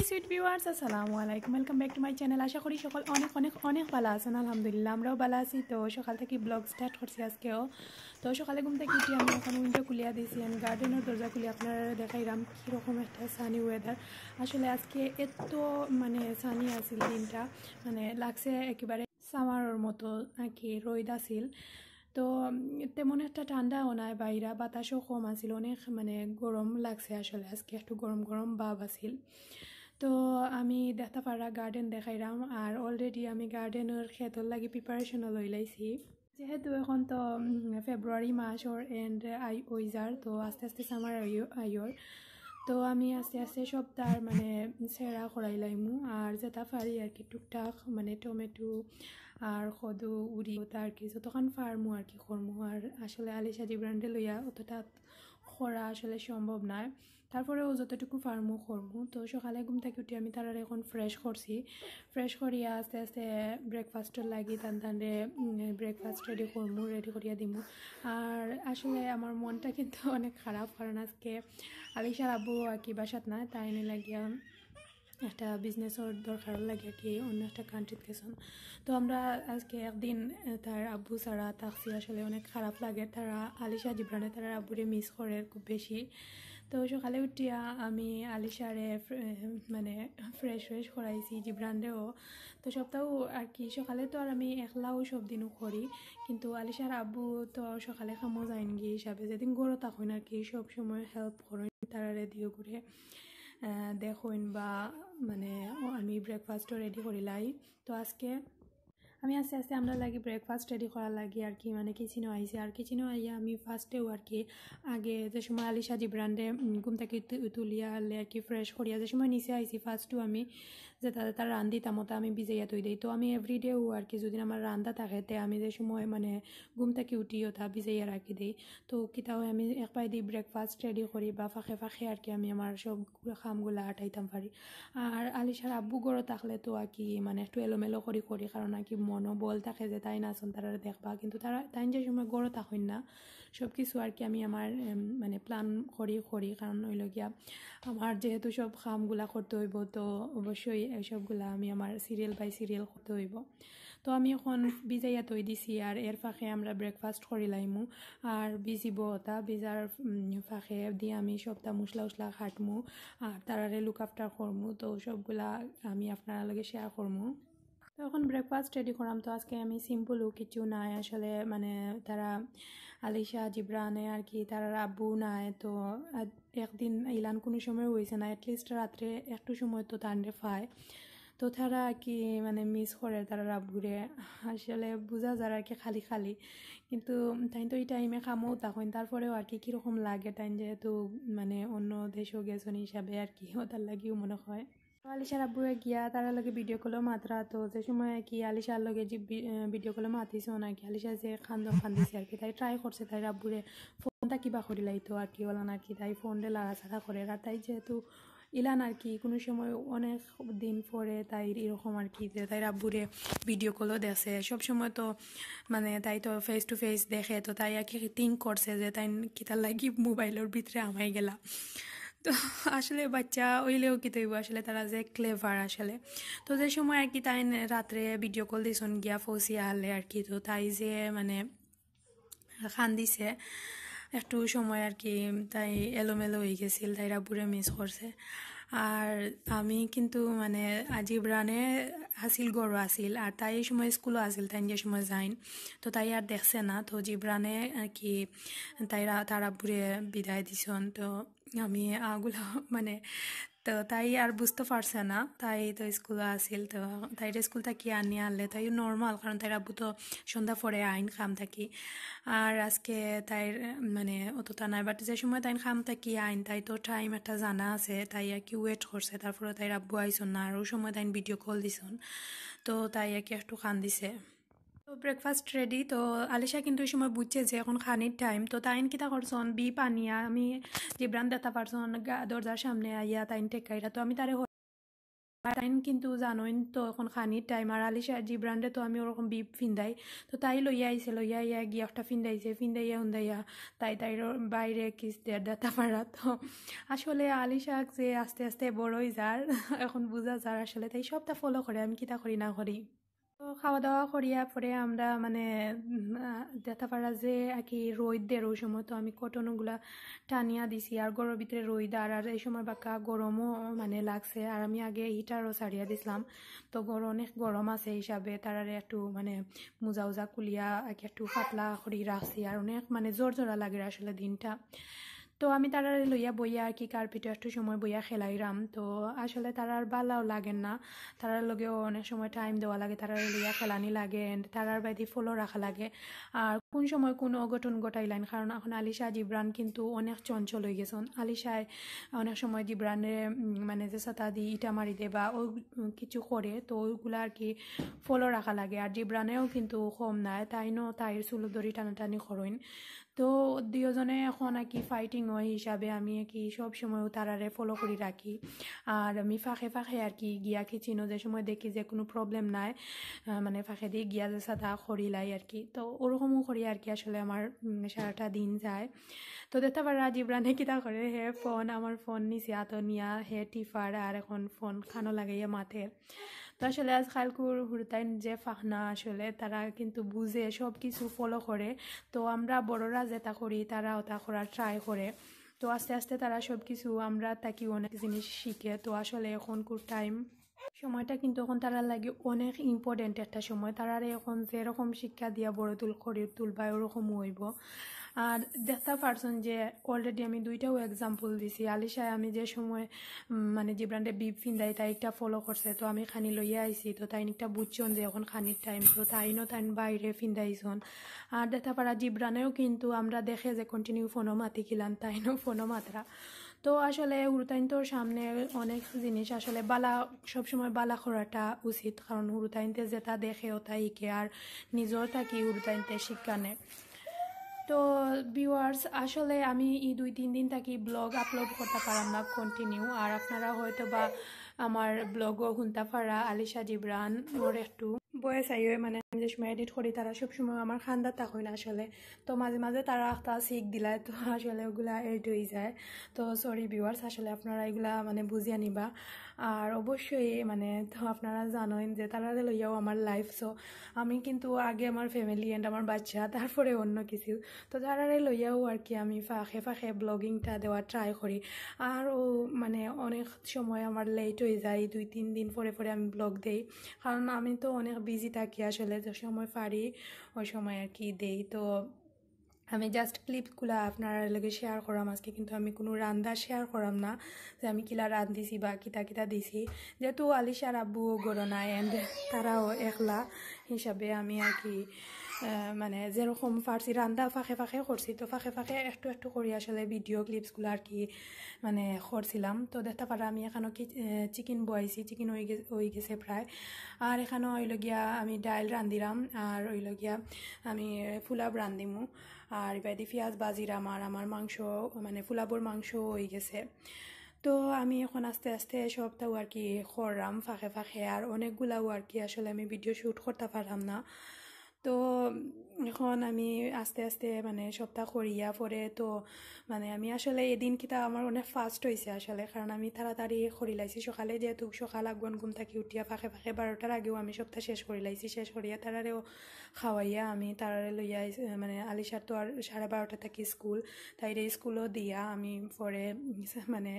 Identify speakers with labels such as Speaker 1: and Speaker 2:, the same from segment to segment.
Speaker 1: My sweet viewers আসসালামু আলাইকুম welcome back to my channel. আশা করি সকল অনেক অনেক অনেক ভালো আছেন। আলহামদুলিল্লাহ আমরাও ভালো আছি। তো সকাল থেকে ব্লগ স্টার্ট করছি আজকেও। তো সকালে ঘুম থেকে উঠি আমি এখন উইন্ডো খুলিয়া দিয়েছি, আমি গার্ডেনের দরজা খুলি আপনারা দেখাইলাম কীরকম একটা সানি ওয়েদার। আসলে আজকে এত সানি আছিল দিনটা, লাগছে একেবারে সামারের মতো আর কি, রোদ আছিল। তো তেমন একটা ঠান্ডাও নাই, বাইরা বাতাসও কম আছিল, অনেক গরম লাগছে। আসলে আজকে একটু গরম গরম ভাব আছিল। তো আমি দেখতে পারা গার্ডেন দেখাইলাম, আর অলরেডি আমি গার্ডেনের ক্ষেতর লাগি প্রিপারেশনও লই লাইছি। যেহেতু এখন তো ফেব্রুয়ারি মাসর এন্ড ওইজার, তো আস্তে আস্তে সামার আইয়র। তো আমি আস্তে আস্তে সব তার সেরা করাই লাইমু, আর যেটা পারি আর কি টুকটাক টমেটো আর কদু উড়ি ওটা আর কি যতক্ষণ ফার্মু আর কি করমু। আর আসলে আলিশা জিব্রান্ডে লইয়া অতটা করা আসলে সম্ভব নয়, তারপরেও যতটুকু ফার্মু করমু। তো সকালে ঘুম থেকে উঠে আমি তারা এখন ফ্রেশ করছি, ফ্রেশ করিয়া আস্তে আস্তে ব্রেকফাস্টের লাগি টানটানে ব্রেকফাস্ট রেডি করমু, রেডি করিয়া দিমু। আর আসলে আমার মনটা কিন্তু অনেক খারাপ, কারণ আজকে আলিশার আব্বু আর কি বাসাত না, তাই নিয়ে লাগিয়া একটা বিজনেসের দরকার লাগে আর কি, অন্য একটা কান্ট্রিতে গেছেন। তো আমরা আজকে একদিন তার আব্বু ছাড়া থাকছি, আসলে অনেক খারাপ লাগে। তারা আলিশা জিব্রানে তারা আব্বুরে মিস করে খুব বেশি। তো সকালে উঠিয়া আমি আলিশারে ফ্রেশ করাইছি, জিব্রান্ডেও। তো সপ্তাহ আর কি সকালে তো আর আমি একলাও সব দিনও করি, কিন্তু আলিশার আব্বু তো সকালে খামো যাইন গিয়ে হিসাবে যেদিন গড়ো তখন আর কি সব সময় হেল্প করেন তারা রেডিও করে দেখুন, বা আমি ব্রেকফাস্টও রেডি করিলাই। তো আজকে আমি আস্তে আস্তে আমরা লাগি ব্রেকফাস্ট রেডি করার লাগি আর কি, কিচেনও আইসি। আর কিচেনও আইয়া আমি ফার্স্টেও আর কি আগে যে সময় আলিশা জিব্রান্ডে ঘুম থেকে তুলিয়া আনলে আর কি ফ্রেশ করিয়া যে সময় নিচে আইসি, ফার্স্টও আমি যে তার রান্দিতাম ওটা আমি ভিজাইয়া তৈ দিই। তো আমি এভরিডেও আর কি যদি আমার রান্দা থাকে আমি যে সময় ঘুম থেকে উঠি ওটা ভিজাইয়া রাখি দিই। তো কিতাও আমি এক পাই দিই ব্রেকফাস্ট রেডি করি, বা ফাঁকে ফাঁকে আর কি আমি আমার সব খামগুলা আটাইতাম পারি। আর আলিশার আব্বু গড়ো থাকলে তো আর কি একটু এলোমেলো করি, কারণ আর কি মনও বল থাকে যে তাই নাচন তারা দেখবা, কিন্তু তাই যে সময় গড়ো থাকেন না সব কিছু আর কি আমি আমার প্ল্যান করি, কারণ হইল গিয়া আমার যেহেতু সব কামগুলা করতে হইব, তো অবশ্যই এইসবগুলা আমি আমার সিরিয়াল বাই সিরিয়াল করতে হইব। তো আমি এখন ভিজাইয়া তৈ দিছি, আর এর ফাঁকে আমরা ব্রেকফাস্ট করি লাইমু। আর ভিজিব ওটা ভিজার ফাঁকে দিয়ে আমি সবটা মশলা উশলা কাটমু, আর তারারে লুক আফটার করমু। তো সবগুলা আমি আপনার লগে শেয়ার করমু। তো এখন ব্রেকফাস্ট রেডি করাম। তো আজকে আমি সিম্পলও কিছু নাই আসলে, তারা আলিশা জিব্রানে আর কি তার আব্বু নাই। তো একদিন ইলান কোনো সময় হয়েছে না, অ্যাটলিস্ট রাত্রে একটু সময় তো তান্ডে পায়। তো তারা আর কি মিস করে তারা আব্বুরে, আসলে বোঝা যায় আর কি খালি খালি। কিন্তু তাই তো এই টাইমে খামও তখন, তারপরেও আর কি কীরকম লাগে টাইম, যেহেতু অন্য দেশও গেছেন হিসাবে আর কি ওটার লাগিও মনে হয়। আলিশার আব্বুয়ে গিয়া তারা লগে ভিডিও কলও মাত্রা, তো যে সময় আর কি আলিশার লগে যে ভিডিও কলও মাতিছে আর কি আলিশা যে কান্দিছে আর কি, তাই ট্রাই করছে তাই আব্বুরে ফোনটা কিবা করি লাইতো আর কি ওলান আর কি, তাই ফোনটা লাড়াছাড়া করে। আর তাই যেহেতু ইলান আর কি কোনো সময় অনেক দিন পরে তাই এরকম আর কি যে তাই আব্বুরে ভিডিও কলও দেখে সব সময়। তো তাই তো ফেস টু ফেস দেখে, তো তাই আর কি থিঙ্ক করছে যে তাই কিতার লাগি মোবাইলের ভিতরে আমাই গেলা। তো আসলে বাচ্চা হইলেও কি তৈব, আসলে তারা যে ক্লেভার আসলে। তো যে সময় আর কি তাই রাত্রে ভিডিও কল দিছন গিয়া ফসিয়া হলে আর কি, তো তাই যে খান্দিছে একটু সময় আর কি, তাই এলোমেলো হয়ে গেছিল, তাই রাব্বুরে মিস করছে। আর আমি কিন্তু জিব্রানে হাসিল গড় আসিল, আর তাই এই সময় স্কুলও আসিল, তাই যে সময় যাইন। তো তাই আর দেখছে না, তো জিব্রানে আর কি তার আব্বুরে বিদায় দিছন। তো আমি আগুলা তো তাই আর বুঝতে পারছে না, তাই তো স্কুলে আসিল। তো তাই স্কুল থাকি আনি আনলে তাই নর্মাল, কারণ তাই আব্বু তো সন্ধ্যা পরে আইন খাম থাকি। আর আজকে তাই অতটা নাই, বাট যে সময় তাই খাম থাকি আইন তাই তো টাইম একটা জানা আছে, তাই আর কি ওয়েট করছে। তারপরে তাই আব্বু আইসন না, আর ওই সময় তাই ভিডিও কল দিছন, তো তাই আর কি একটু খান দিছে। তো ব্রেকফাস্ট রেডি। তো আলিশা কিন্তু এই সময় বুঝছে যে এখন খানির টাইম, তো তাইন কিতা করছন বি পানিয়া আমি জিব্রান দেখা পারছন দরজার সামনে আইয়া তাইন টেকাইরা। তো আমি তারে টাইম কিন্তু জানোইন তো এখন খানির টাইম আর আলিশা জিব্রান্ডে তো আমি ওরকম বিপ ফিন্দাই তো তাই লইয়া আইছে লইয়া ইয়া গিয়ে একটা ফিন্দাইয়া হুন্দাইয়া তাই বাইরে কিস দেড় দাতা পারা তো আসলে আলিশা যে আস্তে আস্তে বড়ই যার এখন বুঝা যার আসলে তাই সবটা ফলো করে আমি কিতা করি না করি তো খাওয়া দাওয়া করিয়া পরে আমরা মানে দেখা পারা যে আর কি রোদ দেয় ওই সময় তো আমি কটনগুলা টানিয়া দিছি আর গরমের ভিতরে রোদ আর এই সময় বাক্কা গরমও মানে লাগছে আর আমি আগে হিটারও ছাড়িয়া দিছিলাম তো অনেক গরম আছে হিসাবে তারারে একটু মানে মোজা উজা কুলিয়া একটু পাতলা করি রাখছি আর অনেক মানে জোর জোরা লাগে আসলে দিনটা তো আমি তারারে লইয়া বইয়া আর কি কার্পেটে একটু সময় বইয়া খেলাইরাম তো আসলে তারার বালাও লাগেন না তারার লগেও অনেক সময় টাইম দেওয়া লাগে তারার লইয়া খেলানি লাগে এন্ড তারার বাইরে ফলো রাখা লাগে আর কোন সময় কোন অঘটন ঘটাইলেন কারণ এখন আলিশা জিব্রান কিন্তু অনেক চঞ্চল হয়ে গেছেন আলিশায় অনেক সময় জিব্রানে মানে যে সাতা দি ইটা মারি দে বা ও কিছু করে তো ওইগুলো আর কি ফলো রাখা লাগে আর জিব্রানেও কিন্তু কম নাই তাইনও তাইর চুলো দড়ি টানাটানি করেন তো দুজনে এখন আর কি ফাইটিং হয় হিসাবে আমি কি সব সময় তারারে ফলো করে রাখি আর আমি ফাঁকে ফাঁকে আর কি গিয়া খিচিনো যে সময় দেখি যে কোনো প্রবলেম নাই মানে ফাঁকে দিয়ে গিয়া যে সাদা করিলাই আর কি তো ওরকমও করি আর কি আসলে আমার সারাটা দিন যায় তো দেখতে পারা জিব্রানে কিতা করে হে ফোন আমার ফোন নিচে হাত নিয়া হে টিফার আর এখন ফোন খানো লাগাইয়া মাথে তো আসলে আজকালকুর হুরতাইন যে ফাহনা আসলে তারা কিন্তু বুঝে সব কিছু ফলো করে তো আমরা বড়রা যেটা করি তারা ওটা করার ট্রাই করে তো আস্তে আস্তে তারা সব কিছু আমরা তাকে অনেক জিনিস শিখে তো আসলে এখনকার টাইম সময়টা কিন্তু এখন তারা লাগে অনেক ইম্পর্টেন্ট একটা সময় তারারে এখন যেরকম শিক্ষা দিয়া বড় তুলবা ওরকম হইব আর দেখতে পারছেন যে অলরেডি আমি দুইটাও এক্সাম্পল দিছি আলিশায় আমি যে সময় মানে যে ব্র্যান্ডে বিপ ফিন্দাই তাই একটা ফলো করছে তো আমি খানি লইয়া আইছি তো তাই একটা বুঝছেন যে এখন খানির টাইম তো তাইনও তাই বাইরে ফিন্দাইছন আর দেখতে পারা জিব্রানেও কিন্তু আমরা দেখে যে কন্টিনিউ ফোনও মাতি খিলান তাইনও ফোনও মাত্রা তো আসলে হুরুতাইনটোর সামনে অনেক জিনিস আসলে বালা সবসময় বালা করাটা উচিত কারণ হুরুতাইনতে যেটা দেখে ওটা ইকে আর নিজের থাকি হুরুতাইনতে শিক্ষা নেয় তো ভিউয়ার্স আসলে আমি এই 2-3 দিন থাকি ব্লগ আপলোড করতে পারলাম না কন্টিনিউ আর আপনারা হয়তো বা আমার ব্লগও শুনতে পারা আলিশা জিব্রান ওর একটু বয়স আইয়ে মানে যে সময় এডিট করি তারা সবসময় আমার খান্দার থাকুন আসলে তো মাঝে মাঝে তারা একটা শিখ দিলায় তো আসলে ওগুলা এড হয়ে যায় তো সরি ভিউয়ার্স আসলে আপনারা এগুলা মানে বুঝিয়ে নিবা আর অবশ্যই মানে তো আপনারা জানেন যে তারা লইয়াও আমার লাইফ সো আমি কিন্তু আগে আমার ফ্যামিলি এন্ড আমার বাচ্চা তারপরে অন্য কিছু তো তারারে লইয়াও আর কি আমি ফাঁকে ফাঁকে ব্লগিংটা দেওয়া ট্রাই করি আর ও মানে অনেক সময় আমার লেট হয়ে যায় 2-3 দিন পরে পরে আমি ব্লগ দেই কারণ আমি তো অনেক বিজি থাকি আসলে যে সময় পারি ওই সময় আর কি দেই তো আমি জাস্ট ক্লিপগুলো আপনার লগে শেয়ার করাম আজকে কিন্তু আমি কোনো রান্না শেয়ার করাম না যে আমি কিলা রান্ধিছি বা কিতা কিতা দিছি যেহেতু আলিশার আব্বুও গড়না অ্যান্ড তারাও একলা হিসাবে আমি আর কি মানে যেরকম পারছি রান্না ফাঁকে ফাঁকে করছি তো ফাঁকে ফাঁকে একটু একটু করি আসলে ভিডিও ক্লিপসগুলো আর কি মানে করছিলাম তো দেখতে পারা আমি এখানেও কি চিকেন বয়াইছি চিকেন হয়ে গেছে প্রায় আর এখানেও হইল গিয়া আমি ডাইল রান্ধিলাম আর হইল গিয়া আমি ফুলাব রান্ধিমু আর এবার পেঁয়াজ বাজিরাম আর আমার মাংস মানে ফুলাবর মাংস হয়ে গেছে তো আমি এখন আস্তে আস্তে সবটাও আর কি করলাম ফাঁকে ফাঁকে আর অনেকগুলাও আর কি আসলে আমি ভিডিও শ্যুট করতে পারলাম না তো এখন আমি আস্তে আস্তে মানে সপ্তাহ করিয়া পরে তো মানে আমি আসলে এদিন কিতা আমার অনেক ফাস্ট হয়েছে আসলে কারণ আমি তাড়াতাড়ি করি লাইছি সকালে যেহেতু সকাল আগন ঘুম থাকি উঠিয়া ফাঁকে ফাঁকে 12টার আগেও আমি সপ্তাহ শেষ করি লাইছি শেষ করিয়া তারারেও খাওয়াইয়া আমি তারারে লইয়া মানে আলিশার তো আর 12:30 থাকি স্কুল তাইরে স্কুলও দিয়া আমি পরে মানে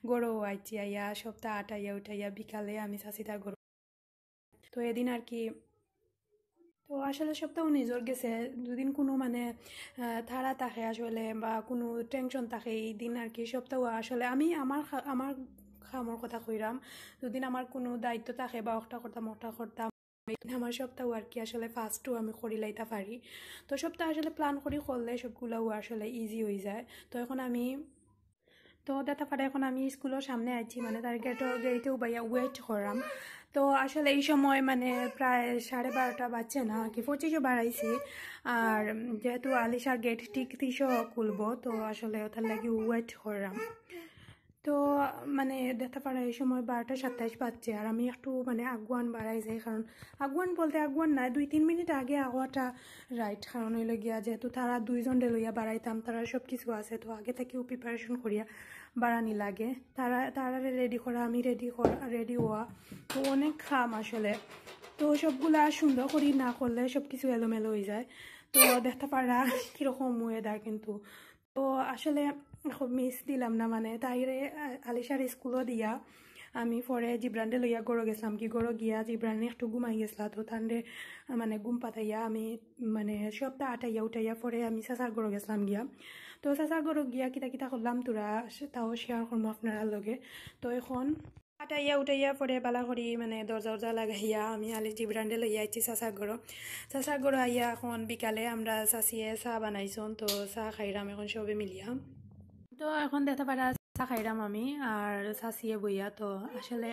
Speaker 1: গরু আইছি আইয়া সপ্তাহ আটাইয়া উঠাইয়া বিকালে আমি চাষিতার গরু তো এদিন আর কি তো আসলে সপ্তাহ নিজর গেছে দুদিন কোনো মানে তাড়া থাকে আসলে বা কোনো টেনশন থাকে এই দিন আর কি সপ্তাহ আসলে আমি আমার কামর কথা কইরাম দুদিন আমার কোনো দায়িত্ব থাকে বা ওটা করতাম আমার সপ্তাহ আর কি আসলে ফার্স্টও আমি করি লাইতে পারি তো সপ্তাহ আসলে প্ল্যান করি করলে সবগুলোও আসলে ইজি হয়ে যায় তো এখন আমি তো দেখা পারে এখন আমি স্কুলের সামনে আছি মানে তার গেটেও বাইয়া ওয়েট করাম তো আসলে এই সময় মানে প্রায় 12:30 বাজছে না কি 25 বাড়াইছি আর যেহেতু আলিশার গেট ঠিক 30 খুলবো তো আসলে ওটার লাগি ওয়েট করাম তো মানে দেখতে পারা এই সময় 12:27 বাজছে আর আমি একটু মানে আগুয়ান বাড়াই যাই, কারণ আগুয়ান বলতে আগুয়ান না, 2-3 মিনিট আগে আওয়াটা রাইট, কারণ হইল গিয়া যেহেতু তারা 2জনে লইয়া বাড়াইতাম, তারা সব কিছু আছে, তো আগে থেকেও প্রিপারেশন করিয়া বাড়ানি লাগে। তারা রেডি করা, আমি রেডি হওয়া, তো অনেক খাম আসলে। তো সবগুলা সুন্দর করি না করলে সব কিছু এলোমেলো হয়ে যায়। তো দেখতে পারা কীরকম ওয়েদার, কিন্তু তো আসলে মিস দিলাম না, মানে তাইরে আলিশার স্কুলও দিয়া আমি পরে জিব্রান্ডে লইয়া গড়ো গেছিলাম, কি গড়ো গিয়া জিব্রান্ডে একটু ঘুমাই গেছিলা, তো তান্ডে মানে ঘুম পাতাইয়া আমি মানে সবটা আটাইয়া উঠাইয়া পরে আমি চাচার গড়ো গেছিলাম গিয়া। তো চাচার গড়ো গিয়া কিতা কিতা করলাম তোরা তাও শেয়ার করবো আপনারা লগে। তো এখন আটাইয়া উঠাইয়া পরে বালা করি মানে দরজা লাগাইয়া আমি আলি জিব্রান্ডে লইয়া আইছি চাচার গড়ো আইয়া এখন বিকালে আমরা চাচিয়ে চাহ বানাইছন, তো চাহ খাইরাম এখন সবে মিলিয়া। তো এখন দেখতে পারা চা খাইরাম আমি আর চাচিয়ে বইয়া। তো আসলে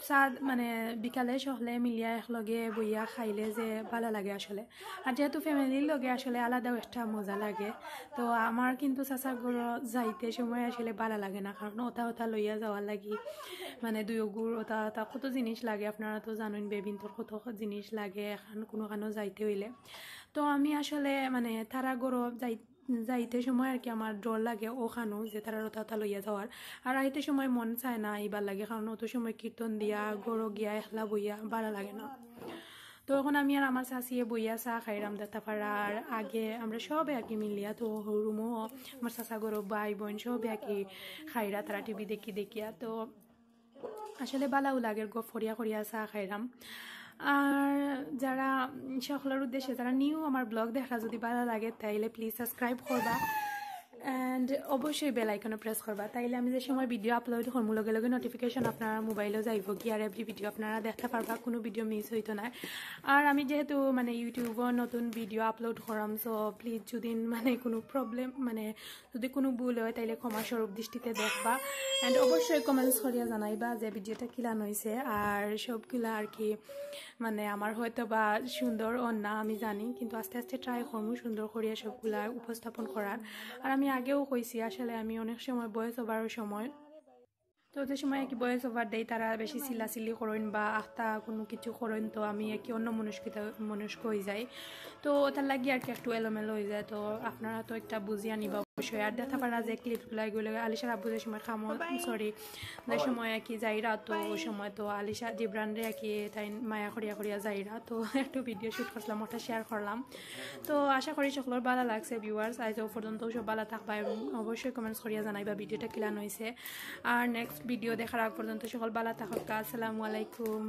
Speaker 1: চা মানে বিকালে সকলে মিলিয়া একলগে বইয়া খাইলে যে ভালো লাগে আসলে, আর যেহেতু ফ্যামিলির লগে আসলে আলাদাও একটা মজা লাগে। তো আমার কিন্তু চাচার ঘর যাইতে সময় আসলে ভালো লাগে না, কারণ ওটা লইয়া যাওয়ার লাগি মানে দুই গুড় ওটা কত জিনিস লাগে, আপনারা তো জানেন বেবিনটোর কত জিনিস লাগে এখন কোনো যাইতে হইলে। তো আমি আসলে মানে তারা ঘর যাইতে সময় আর কি আমার ডর লাগে ওখানো যে তারা ওটা লইয়া যাওয়ার, আর আইতে সময় মন চায় না এইবার লাগে, কারণ অত সময় কীর্তন দিয়া গড়ো গিয়া একলা বইয়া ভালো লাগে না। তো এখন আমি আর আমার চাচিয়ে বইয়া চা খাইরাম দেখতে পারা, আর আগে আমরা সবে আর কি মিলিয়া, তো রুমও আমার চাচা গরো ভাই বোন সবে আর কি খাইরা, তারা টিভি দেখিয়া। তো আসলে বালাও লাগের গপ করিয়া চা খাইরাম। আর যারা সকলের উদ্দেশ্যে যারা নিউ আমার ব্লগ দেখা যদি ভালো লাগে তাইলে প্লিজ সাবস্ক্রাইব করবা অ্যান্ড অবশ্যই বেল আইকনে প্রেস করবা, তাইলে আমি যে সময় ভিডিও আপলোড করবো লগে লগে নোটিফিকেশন আপনার মোবাইলেও যাইব কি, আর এভরি ভিডিও আপনারা দেখতে পারবা, কোনো ভিডিও মিস হইতো না। আর আমি যেহেতু মানে ইউটিউবও নতুন ভিডিও আপলোড করাম, সো প্লিজ যদি মানে কোনো প্রবলেম মানে যদি কোনো ভুল হয় তাইলে ক্ষমাস্বরূপ দৃষ্টিতে দেখবা অ্যান্ড অবশ্যই কমেন্টস করিয়া জানাইবা যে ভিডিওটা কিলান হয়েছে। আর সবগুলা আর কি মানে আমার হয়তো বা সুন্দর ও না আমি জানি, কিন্তু আস্তে আস্তে ট্রাই করবো সুন্দর করিয়া সবগুলা উপস্থাপন করার। আর আমি আগেও কইছি আসলে আমি অনেক সময় ভয়েস ওভারের সময় তো যে সময় কি ভয়েস ওভার দেই তারা বেশি চিল্লাচিল্লি করেন বা আস্তা কোনো কিছু করেন, তো আমি কি অন্য মনস্ক হয়ে যাই, তো ওটার লাগি আর কি একটু এলোমেলো হয়ে যায়। তো আপনারা তো একটা বুঝিয়া নিবা অবশ্যই। আর দেখা পারা যে ক্লিপগুলো এগুলো আলিশার আব্বু যে সময় যে সময় আর কি যাইরা, তো ওই সময় তো আলিশা জিব্রান্ডে আর কি তাই মায়া করিয়া যাইরা, তো একটু ভিডিও শ্যুট করলাম, ওটা শেয়ার করলাম। তো আশা করি সকলের ভালো লাগছে ভিউয়ার্স, আজ পর্যন্ত সব ভালো থাকবা এবং অবশ্যই কমেন্টস করিয়া জানাইবা ভিডিওটা কিলান হয়েছে। আর নেক্সট ভিডিও দেখার আগ পর্যন্ত সকল ভালো থাকুক। আসসালামু আলাইকুম।